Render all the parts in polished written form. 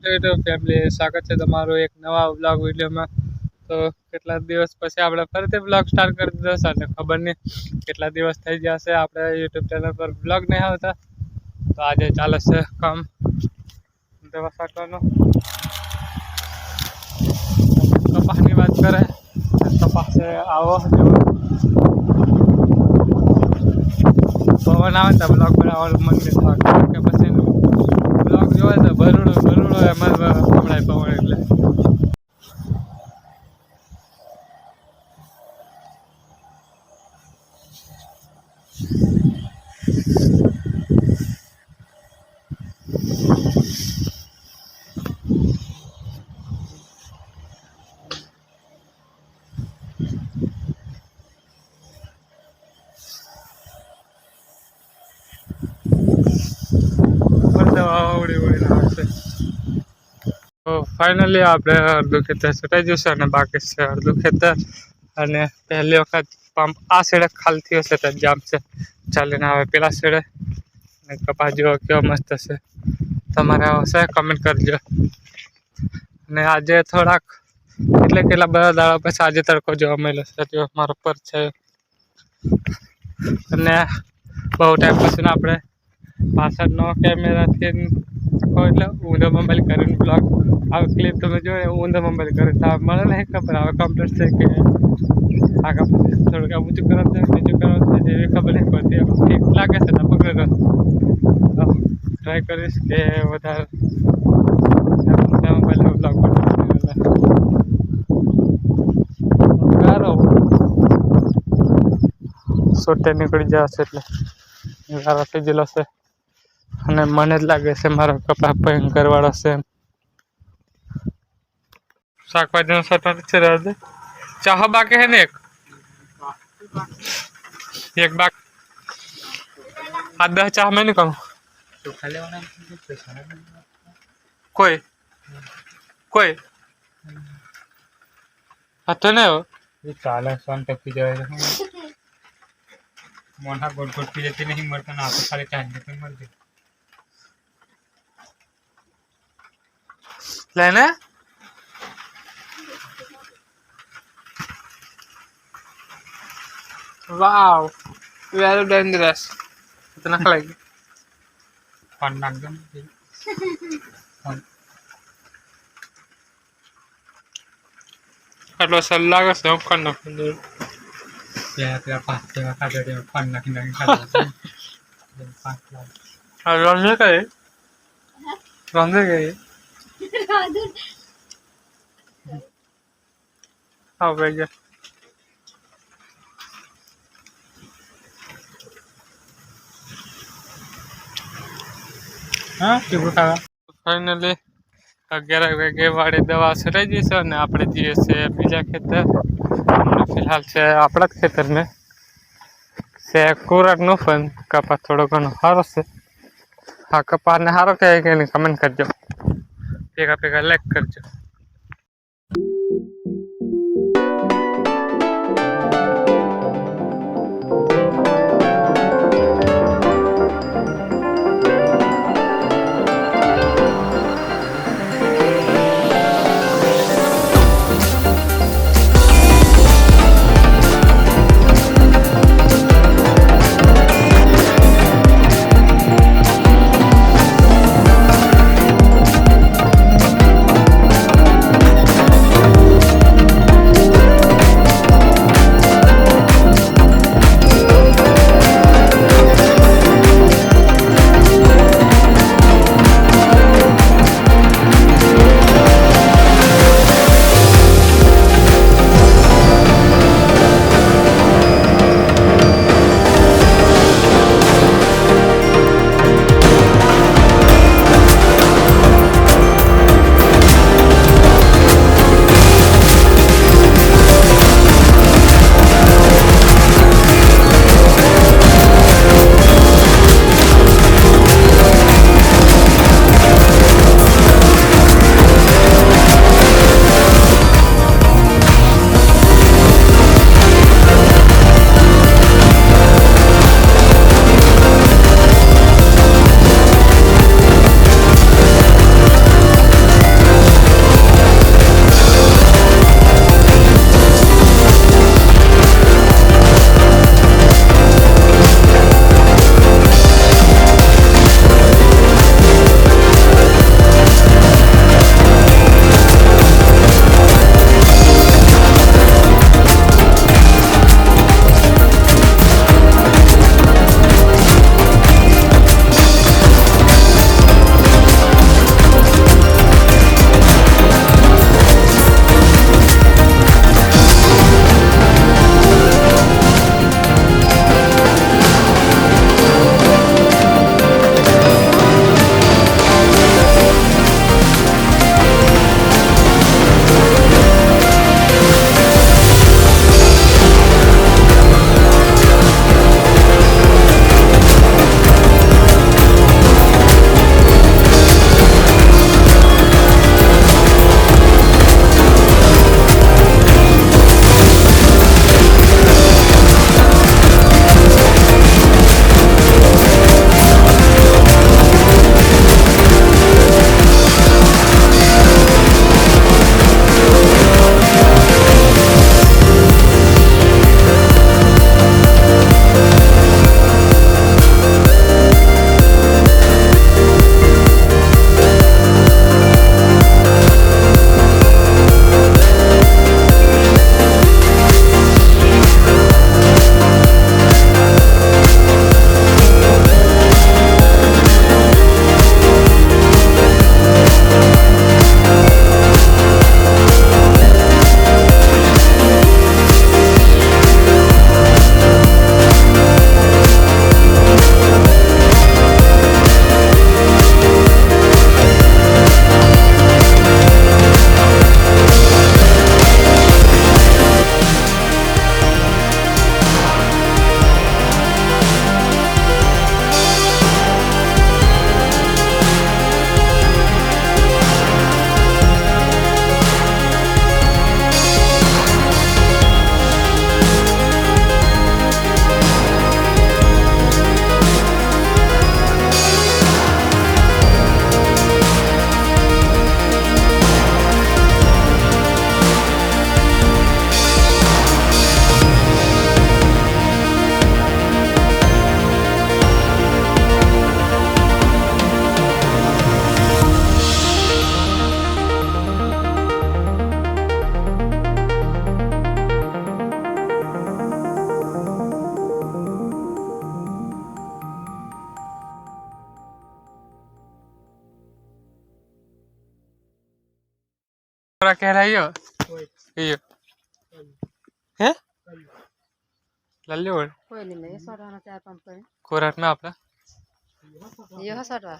To YouTube family, સ્વાગત છે તમારું એક નવા વ્લોગ વિડીયોમાં। તો કેટલા દિવસ પછી આપણે ફરીથી વ્લોગ સ્ટાર્ટ કરી દીધો છે અને ખબર નહીં કેટલા દિવસ થઈ ગયા છે આપણે યુટ્યુબ ચેનલ પર વ્લોગ નહીં આવતા। તો આજે ચાલે છે કામ દવા છાંટવાનું। કપાસની વાત કરે, કપાસ આવો જેવો પવન આવે તો બ્લોગ બનાવવાનું મન નહીં થાય, કે પછી બ્લોગ જોવે તો ભરૂડો એમાં હમણાં પવન એટલે તો ફાઇનલી આપણે અડધું ખેતર છટાઈ જશે અને બાકી છે અડધું ખેતર। અને પહેલી વખત પંપ આ સાઈડે ખાલી થયો છે તો જામ છે ચાલીને આવે પેલા સાઈડે। અને કપાસ જેવો કેવો મસ્ત છે, તમારે આવશે કમેન્ટ કરજો। અને આજે થોડાક એટલે કેટલા બધા દાડા પછી આજે તડકો જોવા મળ્યો છે, જો મારો પર છે। અને બહુ ટાઈમ પછી આપણે પાછળનો કેમેરાથી એટલે ઊંધો મોબાઈલ કરીને બ્લોગ આ ક્લિપ તમે જોયો ઊંધો મોબાઈલ કરે તો મળે નહીં ખબર આવે કમ્પ્લીટ છે કે આગળ પછી થોડુંક ઊંચું કરવાનું છે નીચું કરવાનું છે એવી ખબર નહીં પડતી। ઠીક લાગે છે તો પકડે ટ્રાય કરીશ કે વધારે મોબાઈલ બ્લોગ સોટે નીકળી જશે એટલે ગારો થઈ ગયેલો છે। અને મને જ લાગે છે મારો કપાસ ભયંકર વાળો છે। શાકભાજીનો સટો છે રાજે ચાહ બાકી હે ને એક બાક આ 10 ચાહ મેં નહીં કહું કોઈ હતો ને ચાલે શાંત પી જાય મોટા ગોળ ગોળ પી જતી નહીં મળતા ના તો ખાલી ચાહ જતી મળતી लेने वाव वेरी डेंजरस इतना खाएगी फन एकदम એટલો સલ્લા કે સૌ કર નાખું પેલા પાંચ ટકા ખાધો ફન નાખી ખાધો રંધે કઈ हाँ भैया हाँ फाइनली 11 वागे वाड़ी दवा छटाई दी है। आप जीए से बीजा खेतर फिलहाल से अपना खेतर में से कोराक नो फन कपास थोड़ो घणो सारो से। हाँ कपास ने सारो कहे कि नहीं कमेंट करजो, पेगा लाइक करजो। Ahora que era yo. Y yo. ¿Eh? लल्ले ओढ कोई नहीं मैं सड़वाना 4-5 करे कोराट में आपला यो सड़वा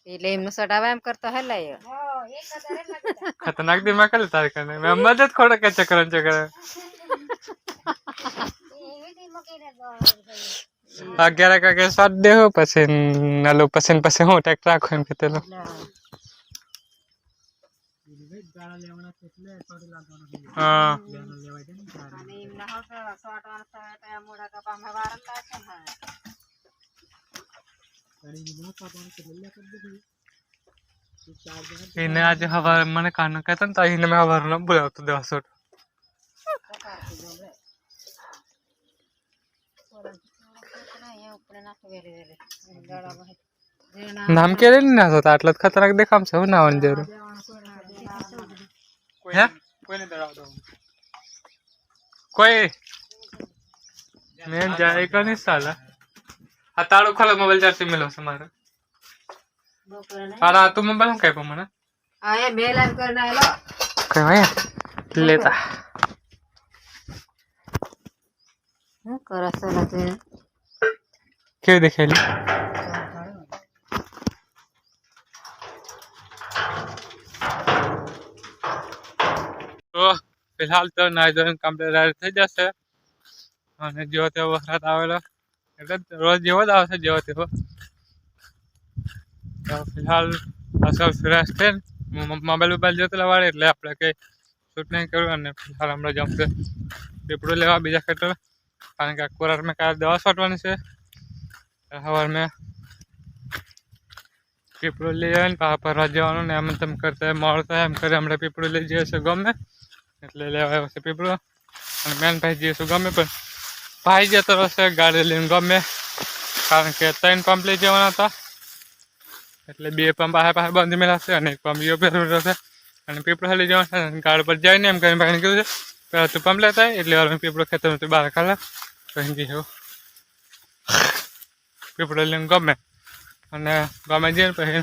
ये ले में सड़ावा हम करता है ले यो खतरनाक दिमाग का तार करने मैं मदद खोड़ा के चक्कर अग्यारह का के साथ दे हो पसन नालो पसन पसन हो ट्रैक्टर आखो एम के तेलो हां इन्हें आज हवा मैंने कान कहता था इन्हें मैं हवा ना बुलाओ तो देवा सोट नाम के लिए नहीं आता आटलत खतरनाक देखा हमसे हो ना वन जरूर है कोई नहीं डरा दो कोई मैं जाएगा नहीं साला हताड़ो खोला मोबाइल चार्ज मिलो से मारे साला तू मोबाइल हम कहीं पमना आये मेल हम करना है लो कहीं भाई लेता करा सलाते क्यों देखे ली तो फिलहाल तो नाइजन कंप्लीट થઈ જશે અને જો તે વખત આવેલો એટલે રોજ જેવો જ આવશે જેવો તેવો તો ફિલહાલ અસલ ફ્રેશ છે મોબાઈલ જોતો લવાડે એટલે આપણે કંઈ શૂટ નહીં કર્યું અને ફિલહાલ હમણાં જમશે પીપળું લેવા બીજા ખેતર કારણ કે કોરાટમાં કાલે દવા છાંટવાની છે સવારમાં પીપળું લઈ આવે ને પાછા ફરવા જવાનું ને એમ તેમ કરતા મળતા એમ કરે હમણાં પીપળું લઈ જઈએ છે ગમે એટલે લેવા આવ્યો છે પીપળો અને મેન ભાઈ જઈશું ગમે પણ ભાઈ જતો રહેશે ગાડી લઈને ગમે કારણ કે 3 પંપ લઈ જવાના હતા એટલે 2 પંપ પાસે બાંધી મેળવશે અને 1 પંપ યો પહેરવું રહેશે અને પીપળો લઈ જવાનું છે ગાડી પર જઈને એમ કરીને ભાઈને કીધું છે પહેલાં તું પંપ લેતા એટલે વાર પીપળો ખેતરમાંથી બહાર કાઢે કહી જઈશું પીપળો લઈને ગમે અને ગમે જઈને પછી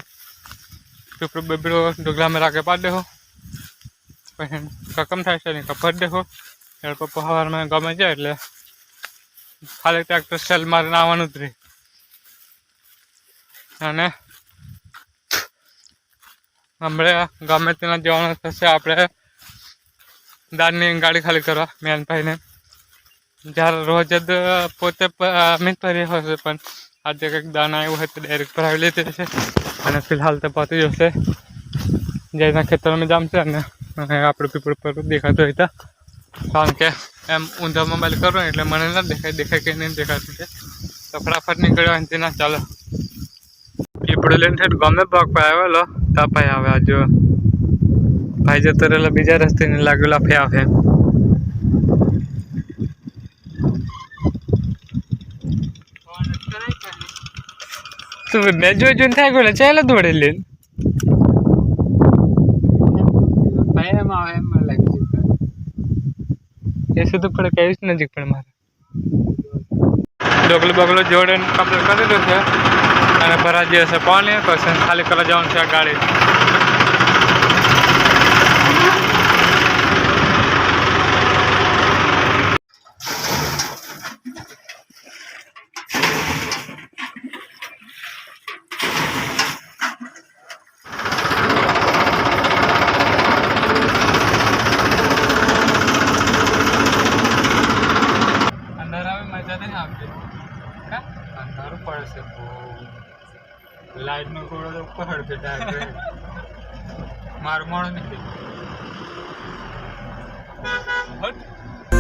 પીપળો બેપળો ઢોકલામાં રાખે પાડી દેવો પછી કકમ થાય છે ને કપડ દેખો એટલે પપ્પા સવારમાં ગમે જાય એટલે ખાલી ટ્રેક્ટર સેલ મારીને આવવાનું જ રહી અને હમણાં ગમે ત્યાં જવાનું થશે આપણે દાળની ગાડી ખાલી કરવા મેન ભાઈને જ્યારે રોજ જ પોતે મીટ ભરી હશે પણ આજે કંઈક દાણા આવ્યું હોય તો ડાયરેક્ટ ભરાવી લેતી હશે અને ફિલહાલ તો પતી જશે જયના ખેતરમાં જામશે અને આપણે પીપળ પર દેખાતો હતા કારણ કે એમ ઊંધા મોબાઈલ કરો એટલે મને ના દેખાય કે નહીં દેખાતું છે તો ફટાફટ નીકળ્યો એનાથી ના ચાલો પીપળું લઈને ગમે ભાગ પર આવેલો તા ભાઈ આવે આજો ભાઈ જતો રહેલો બીજા રસ્તે ને લાગેલા ફે આવે તું મેં જોઈને થાય ગયો ચાલે દોડે લઈને ऐसे तो पड़े कहीं नजीक पड़े मारे डोगलो बगलो जोड़े कम्प्लीट कर दीधું છે અને ભરા જે છે પાણી પછી ખાલી કરવા જવાનું છે ગાડી लाइट में कोड़ो तो पहाड़ पे डाल मार मोड़ निकले